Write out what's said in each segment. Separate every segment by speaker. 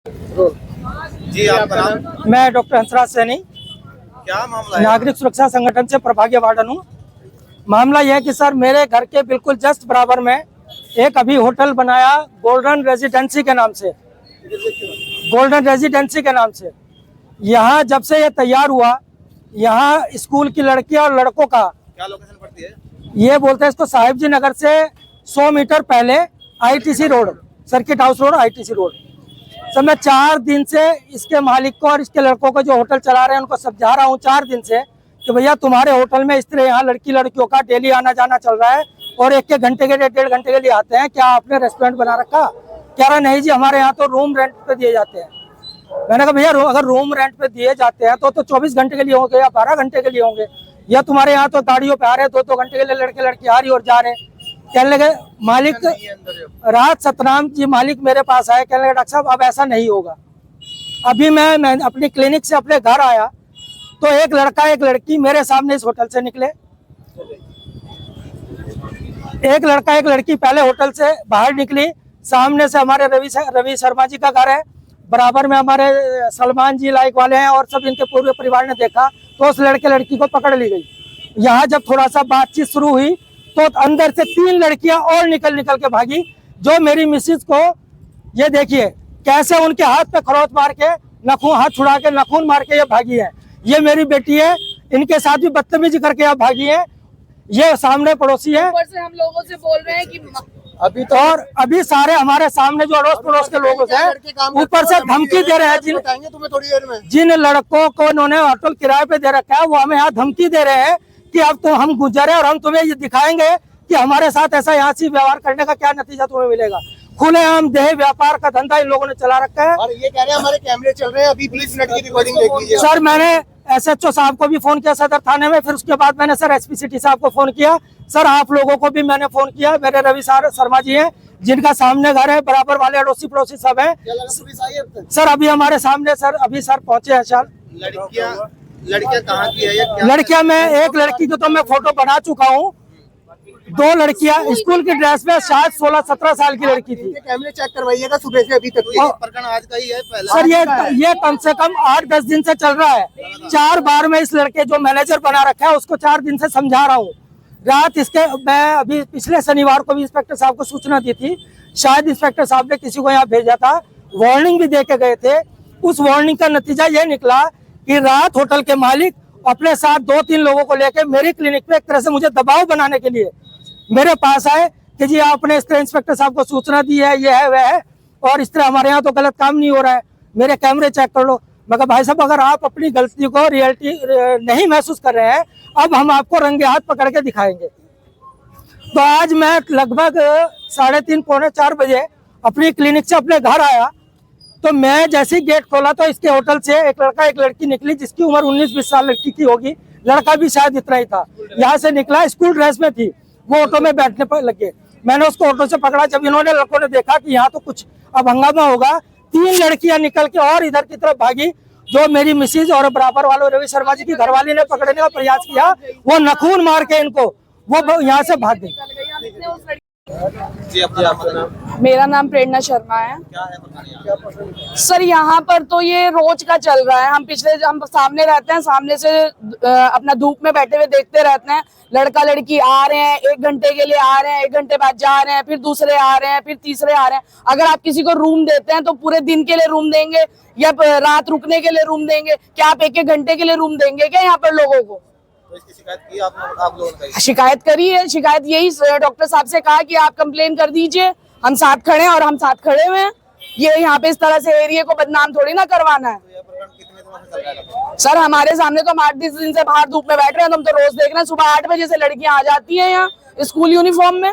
Speaker 1: जी, आपका नाम?
Speaker 2: मैं डॉक्टर हंसराज सैनी,
Speaker 1: क्या मामला है?
Speaker 2: नागरिक सुरक्षा संगठन से प्रभागीय वार्डन हूँ। मामला यह है कि सर मेरे घर के बिल्कुल जस्ट बराबर में एक अभी होटल बनाया गोल्डन रेजिडेंसी के नाम से। गोल्डन रेजिडेंसी के नाम से यहाँ जब से ये तैयार हुआ, यहाँ स्कूल की लड़कियां और लड़कों का
Speaker 1: क्या लोकेशन पड़ती है?
Speaker 2: ये बोलते हैं इसको साहिब जी नगर से 100 मीटर पहले ITC road, circuit house road, ITC road. Sir मैं 4 दिन से इसके मालिक को और इसके लड़कों को जो होटल चला रहे हैं उनको समझा रहा हूँ 4 दिन से कि भैया तुम्हारे होटल में इस तरह यहाँ लड़की लड़कियों का डेली आना जाना चल रहा है और 1-1 घंटे के 1.5 घंटे के लिए आते हैं। क्या आपने रेस्टोरेंट बना रखा? कह रहा नहीं जी, हमारे यहाँ तो रूम रेंट पे दिए जाते हैं। मैंने कहा भैया अगर रूम रेंट पे दिए जाते हैं तो 24 घंटे के लिए होंगे या 12 घंटे के लिए होंगे, या तुम्हारे यहाँ तो गाड़ियों पे आ रहे 2-2 घंटे के लिए लड़के लड़की आ रही और जा रहे। कहने लगे मालिक, रात सतनाम जी मालिक मेरे पास आए, कहने लगे डॉक्टर साहब अब ऐसा नहीं होगा। अभी मैं अपनी क्लिनिक से अपने घर आया तो एक लड़का एक लड़की मेरे सामने इस होटल से निकले। एक लड़का एक लड़की पहले होटल से बाहर निकली, सामने से हमारे रवि शर्मा जी का घर है, बराबर में हमारे सलमान जी लाइक वाले हैं और सब इनके पूरे परिवार ने देखा तो उस लड़के लड़की को पकड़ ली गई। यहाँ जब थोड़ा सा बातचीत शुरू हुई तो अंदर से 3 लड़कियां और निकल के भागी, जो मेरी मिसेज को ये देखिए कैसे उनके हाथ पे खरोच मार के नखून, हाथ छुड़ा के नखून मार के ये भागी है। ये मेरी बेटी है, इनके साथ भी बदतमीजी करके आप भागी है। ये सामने पड़ोसी है।
Speaker 3: ऊपर से हम लोगों से बोल रहे हैं कि
Speaker 2: अभी तो और अभी सारे हमारे सामने जो अड़ोस पड़ोस के लोग हैं ऊपर से धमकी दे रहे हैं।
Speaker 1: तुम्हें थोड़ी देर में
Speaker 2: जिन लड़कों को इन्होंने होटल किराए पे दे रखा है वो हमें यहाँ धमकी दे रहे हैं कि अब तो हम गुजरे और हम तुम्हें ये दिखाएंगे कि हमारे साथ ऐसा यहाँ से व्यवहार करने का क्या नतीजा तुम्हें मिलेगा। खुलेआम देह व्यापार का धंधा इन लोगों ने चला रखा है।
Speaker 1: और ये कह रहे हैं हमारे कैमरे चल रहे हैं, अभी 20 मिनट की रिकॉर्डिंग देख लीजिए।
Speaker 2: सर मैंने एसएचओ साहब को भी फोन किया सदर थाने में, फिर उसके बाद मैंने सर एसपी सिटी साहब को फोन किया। सर आप लोगों को भी मैंने फोन किया। मेरे रवि शर्मा जी हैं जिनका सामने घर है, बराबर वाले अड़ोसी पड़ोसी सब है। सर अभी हमारे सामने सर अभी सर पहुंचे हैं। सर
Speaker 1: लड़कियां कहाँ की है?
Speaker 2: लड़कियां मैं एक लड़की को तो मैं फोटो बना चुका हूँ, 2 लड़कियां स्कूल की ड्रेस में शायद 16-17 साल की लड़की थी।
Speaker 1: कैमरे चेक करवाइएगा सुबह से अभी तक। प्रकरण आज का ही है पहला।
Speaker 2: सर ये कम से कम 8-10 दिन से चल रहा है। 4 बार में इस लड़के जो मैनेजर बना रखा है उसको 4 दिन से समझा रहा हूँ। रात इसके मैं अभी पिछले शनिवार को भी इंस्पेक्टर साहब को सूचना दी थी, शायद इंस्पेक्टर साहब ने किसी को यहाँ भेजा था, वार्निंग भी दे के गए थे। उस वार्निंग का नतीजा ये निकला कि रात होटल के मालिक अपने साथ 2-3 लोगों को लेकर मेरी क्लिनिक पे एक तरह से मुझे दबाव बनाने के लिए मेरे पास आए कि जी आपने इस तरह इंस्पेक्टर साहब को सूचना दी है, ये है वह है, और इस तरह हमारे यहाँ तो गलत काम नहीं हो रहा है, मेरे कैमरे चेक कर लो। मगर भाई साहब अगर आप अपनी गलती को रियलिटी नहीं महसूस कर रहे हैं, अब हम आपको रंगे हाथ पकड़ के दिखाएंगे। तो आज मैं लगभग 3:30 पौने 4 बजे अपनी क्लिनिक से अपने घर आया तो मैं जैसे ही गेट खोला तो इसके होटल से एक लड़का एक लड़की निकली जिसकी उम्र 19-20 साल लड़की की होगी, लड़का भी शायद इतना ही था। यहाँ से निकला, स्कूल ड्रेस में थी, वो ऑटो में बैठने पर लगे। मैंने उसको ऑटो से पकड़ा। जब इन्होंने लड़कों ने देखा कि यहाँ तो कुछ अब हंगामा होगा, 3 लड़कियां निकल के और इधर की तरफ भागी, जो मेरी मिसेज और बराबर वालों रवि शर्मा जी की घरवाली ने पकड़ने का प्रयास किया, वो नखून मार के इनको वो यहाँ से भाग गई।
Speaker 1: जी, आपका नाम?
Speaker 3: मेरा नाम प्रेरणा शर्मा है।
Speaker 1: क्या है
Speaker 3: सर यहाँ पर तो ये रोज का चल रहा है। हम सामने रहते हैं, सामने से अपना धूप में बैठे हुए देखते रहते हैं। लड़का लड़की आ रहे हैं, 1 घंटे के लिए आ रहे हैं, 1 घंटे बाद जा रहे हैं, फिर दूसरे आ रहे हैं, फिर तीसरे आ रहे हैं। अगर आप किसी को रूम देते हैं तो पूरे दिन के लिए रूम देंगे या रात रुकने के लिए रूम देंगे? क्या आप 1-1 घंटे के लिए रूम देंगे क्या यहाँ पर लोगों को?
Speaker 1: तो इसकी शिकायत की आप लोगों ने?
Speaker 3: शिकायत करी है। शिकायत यही डॉक्टर साहब से कहा कि आप कंप्लेन कर दीजिए, हम साथ खड़े हैं और हम साथ खड़े हुए हैं। ये यहाँ पे इस तरह से एरिया को बदनाम थोड़ी ना करवाना है। सर हमारे सामने तो हम 8-10 दिन से बाहर धूप में बैठ रहे हैं, तुम तो रोज देख रहे हैं। सुबह 8 बजे से लड़कियां आ जाती हैं यहाँ स्कूल यूनिफॉर्म में।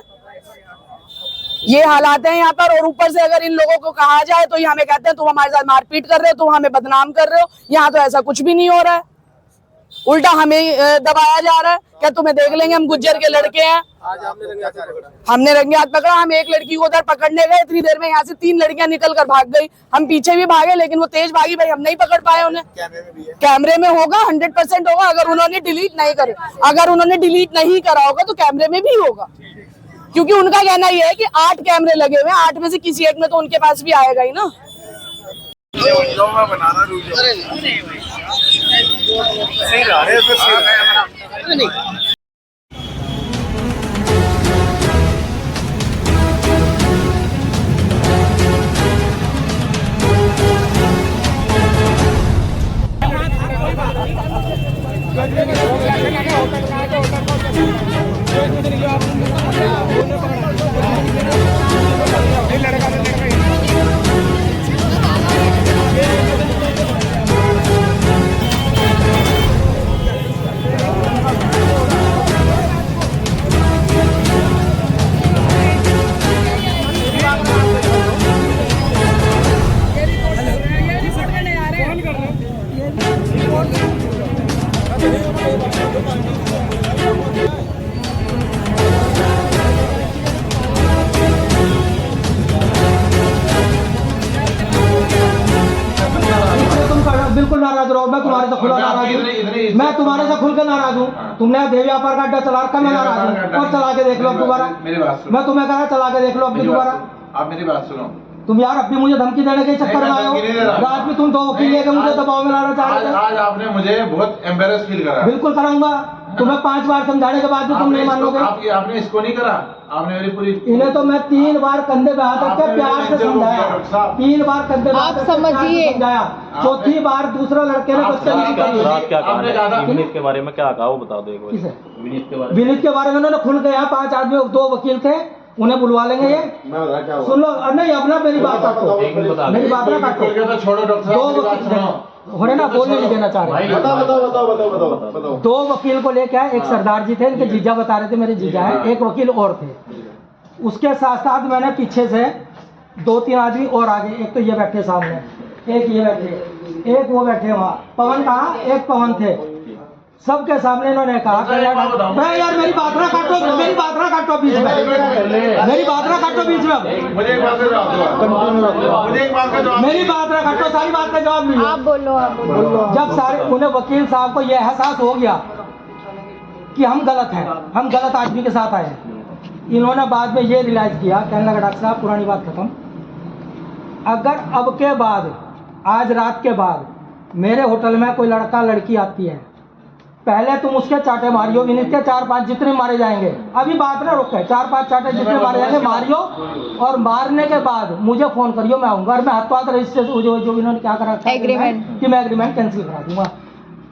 Speaker 3: ये हालात है यहाँ पर। और ऊपर से अगर इन लोगों को कहा जाए तो ये हमें कहते हैं तुम हमारे साथ मारपीट कर रहे हो, तुम हमें बदनाम कर रहे हो। यहाँ तो ऐसा कुछ भी नहीं हो रहा है, उल्टा हमें दबाया जा रहा है। क्या तुम्हें देख लेंगे, हम गुज्जर के लड़के हैं।
Speaker 1: आज
Speaker 3: हमने रंगे हाथ पकड़ा। हम एक लड़की को उधर पकड़ने गए, इतनी देर में यहाँ से 3 लड़कियां निकल कर भाग गई। हम पीछे भी भागे लेकिन वो तेज भागी भाई, हम नहीं पकड़ पाए उन्हें। कैमरे में होगा, 100% होगा। अगर उन्होंने डिलीट नहीं करा होगा तो कैमरे में भी होगा, क्योंकि उनका कहना यह है कि 8 कैमरे लगे हुए हैं, 8 में से किसी एक में तो उनके पास भी आएगा ही ना।
Speaker 4: जाओ, मैं बना रहा रुक जाओ। सही रहा है तो सही रहा है।
Speaker 2: बिल्कुल नाराज रहो, मैं तुम्हारे से खुला नाराज हूँ, मैं तुम्हारे से खुल के नाराज हूँ। तुमने देह व्यापार का अड्डा चला रखा, मैं नाराज हूँ। और चला के देख लो अब दोबारा, मैं तुम्हें कहा चला के देख लो अब दोबारा।
Speaker 4: आप मेरी बात सुनो,
Speaker 2: तुम यार अब भी मुझे धमकी देने के चक्कर में आए हो। रात में तुम 2 वकील लेके मुझे दबाव में लाना चाह रहे थे।
Speaker 4: आज आपने मुझे बहुत एम्बेरस फील करा।
Speaker 2: बिल्कुल कराऊंगा, तुम्हें 5 बार समझाने के बाद भी तुम नहीं मानोगे।
Speaker 4: आपने इसको नहीं करा, आपने मेरी पूरी।
Speaker 2: इन्हें तो मैं 3 बार कंधे पे हाथ रख के प्यार से समझाया, 3 बार कंधे पे हाथ रख के प्यार से समझाया। चौथी बार दूसरा लड़के ने बदतमीजी की।
Speaker 5: रात क्या कहा विनीत के बारे में, क्या कहा वो बता दो एक बार। विनीत के बारे में उन्होंने खुल के, यहाँ 5 आदमी 2 वकील थे, उन्हें बुलवा लेंगे। ये सुन लो, नहीं अपना मेरी बात काटो, मेरी बात ना काटो।
Speaker 4: छोड़ो डॉक्टर
Speaker 2: 2 वकील हो रहे ना, बोलने नहीं देना चाह रहे।
Speaker 4: बताओ
Speaker 2: 2 वकील को लेके आए, एक सरदार जी थे, इनके जीजा बता रहे थे मेरे जीजा है, एक वकील और थे। उसके साथ साथ मैंने पीछे से 2-3 आदमी और आगे, एक तो ये बैठे सामने, एक ये बैठे, एक वो बैठे वहाँ। पवन कहा, एक पवन थे। सबके सामने इन्होंने कहा यार मेरी बात ना काटो, मेरी बात ना काटो बीच में, मेरी बात ना काटो बीच में,
Speaker 4: मुझे एक बात का जवाब दो, मुझे एक बात का जवाब।
Speaker 2: मेरी बात ना काटो, सारी बात का जवाब नहीं।
Speaker 6: आप बोलो, आप बोलो।
Speaker 2: जब सारे उन्हें वकील साहब को यह एहसास हो गया कि हम गलत हैं, हम गलत आदमी के साथ आए, इन्होंने बाद में ये रियलाइज किया, कहने लगा डॉक्टर साहब पुरानी बात खत्म, अगर अब के बाद, आज रात के बाद मेरे होटल में कोई लड़का लड़की आती है, पहले तुम उसके चाटे मारियो, विनीत के 4-5 जितने मारे जाएंगे, अभी बात ना रोके, 4-5 चाटे जितने मारे जाएंगे मारियो, और मारने के बाद मुझे फोन करियो, मैं आऊंगा। और मैं हाथ रजिस्ट्रेशन जो इन्होंने क्या करा
Speaker 6: एग्रीमेंट
Speaker 2: कि मैं एग्रीमेंट कैंसिल करा दूंगा।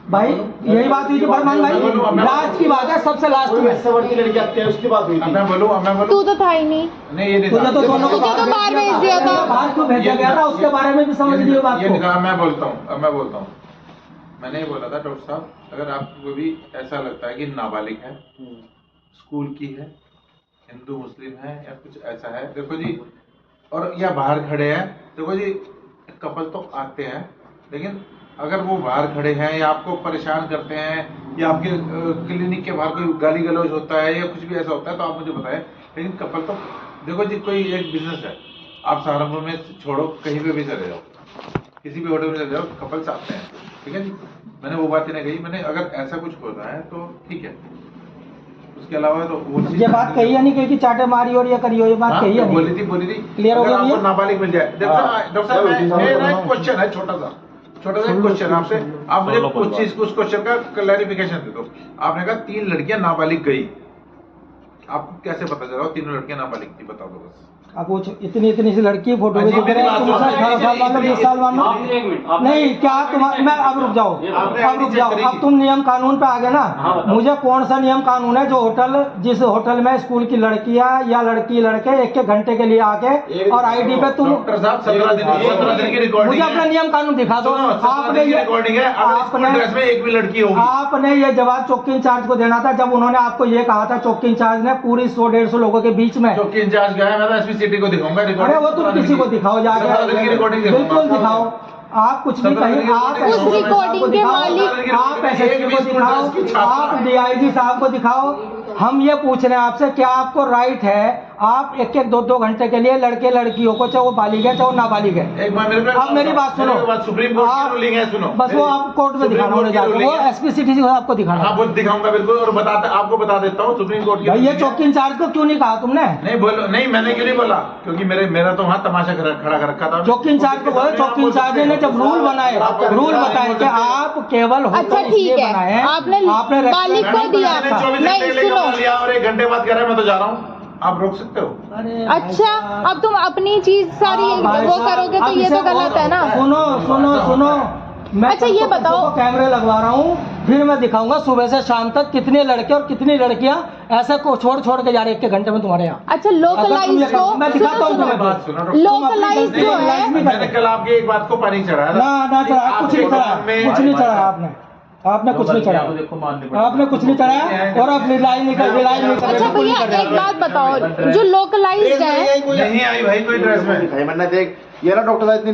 Speaker 2: भाई यही बात हुई थी फरमान भाई, लास्ट की बात है, सबसे लास्ट में
Speaker 4: लड़की आती है उसकी बात हुई थी। मैं बोलूं
Speaker 6: तू तो था ही नहीं,
Speaker 4: ये
Speaker 2: तुझे तो दोनों को
Speaker 6: तुझे तो बाहर भेज दिया था,
Speaker 2: बाहर क्यों भेजा गया था उसके बारे में भी समझ लियो बात को।
Speaker 4: मैं बोलता हूँ, मैंने ये बोला था डॉक्टर साहब, अगर आपको भी ऐसा लगता है कि नाबालिग है, स्कूल की है, हिंदू मुस्लिम है या कुछ ऐसा है, देखो जी, और या बाहर खड़े हैं, देखो जी कपल तो आते हैं, लेकिन अगर वो बाहर खड़े हैं या आपको परेशान करते हैं या आपके क्लिनिक के बाहर कोई गाली गलौज होता है या कुछ भी ऐसा होता है तो आप मुझे बताएं। लेकिन कपल तो देखो जी, कोई एक बिजनेस है, आप सहारनपुर में छोड़ो, कहीं पे भी चले जाओ, किसी भी होटल में चले जाओ, कपल्स आते हैं, ठीक है जी। मैंने वो बात ही नहीं कही, मैंने अगर ऐसा कुछ होता है तो ठीक है, उसके अलावा तो वो
Speaker 2: ये बात कही है नहीं कही कि चाटे मारी और ये करी हो, ये बात कही है।
Speaker 4: बोली थी
Speaker 2: क्लियर हो गया।
Speaker 4: आपको नाबालिग मिल जाए। डॉक्टर साहब मेरा एक क्वेश्चन है, छोटा सा क्वेश्चन आपसे, आप मुझे कुछ चीज उस क्वेश्चन का क्लैरिफिकेशन दे दो। आपने कहा 3 लड़कियां नाबालिग गई, आपको कैसे पता चला 3 लड़कियां नाबालिग थी, बता दो बस।
Speaker 2: अब वो इतनी सी लड़की फोटो में दिख रहे हैं, 18 साल वाला 20 साल वाला नहीं, क्या तुम्हारा, मैं अब रुक जाओ, अब तुम नियम कानून पे आ गए ना। मुझे कौन सा नियम कानून है जो होटल, जिस होटल में स्कूल की लड़कियां या लड़की लड़के 1 घंटे के लिए आके और आईडी पे तुम,
Speaker 4: डॉक्टर साहब 17 दिन की रिकॉर्डिंग,
Speaker 2: मुझे अपना नियम कानून दिखा दो। आपने ये जवाब चौकी इंचार्ज को देना था जब उन्होंने आपको ये कहा था, चौकी इंचार्ज ने पूरी 100-150 लोगों के बीच में।
Speaker 4: चौकी इंचार्ज गया है, मैं तो एसपी को दिखाऊंगा रिकॉर्डिंग।
Speaker 2: अरे वो तुम किसी को दिखाओ जाके, बिल्कुल दिखाओ, आप कुछ भी कहीं, आप
Speaker 6: उस रिकॉर्डिंग के मालिक,
Speaker 2: आप एसएसपी को दिखाओ, आप डीआईजी साहब को दिखाओ। हम ये पूछ रहे हैं आपसे, क्या आपको राइट है
Speaker 5: आप एक एक 2-2 घंटे के लिए लड़के लड़कियों को, चाहे वो बालिग है चाहे वो नाबालिग है।
Speaker 4: एक बार मेरे को
Speaker 5: आप मेरी बात सुनो,
Speaker 4: सुप्रीम कोर्ट की रूलिंग है, सुनो
Speaker 5: बस वो आप कोर्ट में दिखाना होने जाकर, वो SPCT को आपको दिखाना।
Speaker 4: हाँ वो दिखाऊंगा बिल्कुल, और आपको बता देता हूँ सुप्रीम कोर्ट की।
Speaker 5: भाई ये चौकी इंचार्ज को क्यों नहीं कहा तुमने?
Speaker 4: नहीं बोलो, नहीं मैंने क्यों नहीं बोला, क्योंकि मेरा तो वहाँ तमाशा खड़ा कर रखा था।
Speaker 5: चौकी इंचार्ज को बोले, चौकी इंचार्ज ने जब रूल बनाए, रूल बताए कि आप केवल
Speaker 6: अच्छा ठीक है, आपने बालिग को दिया। नहीं सुनो,
Speaker 4: और 1 घंटे बाद कह रहा है मैं तो जा रहा हूँ, आप रोक सकते हो?
Speaker 6: अच्छा अब तुम अपनी चीज सारी वो करोगे तो ये तो गलत है ना।
Speaker 5: सुनो मैं
Speaker 6: अच्छा ये बताओ,
Speaker 5: कैमरे लगवा रहा हूँ, फिर मैं दिखाऊंगा सुबह से शाम तक कितने लड़के और कितनी लड़कियां ऐसे को छोड़ के जा रहे 1 घंटे में तुम्हारे यहाँ।
Speaker 6: अच्छा लोकलाइज को
Speaker 5: मैं दिखाता हूँ तुम्हें बात,
Speaker 6: लोकलाइज जो है,
Speaker 4: मैंने कल आपकी एक बात को पानी चढ़ाया
Speaker 5: ना चढ़ाया, कुछ नहीं चढ़ाया आपने कुछ नहीं चढ़ाया, आपने कुछ नहीं चढ़ाया, और आप रिलाई नहीं कर।
Speaker 6: अच्छा भैया एक बात बताओ, जो लोकलाइज्ड है
Speaker 4: नहीं आई भाई कोई ड्रेस में,
Speaker 1: मैंने देख ये ना डॉक्टर साहब इतनी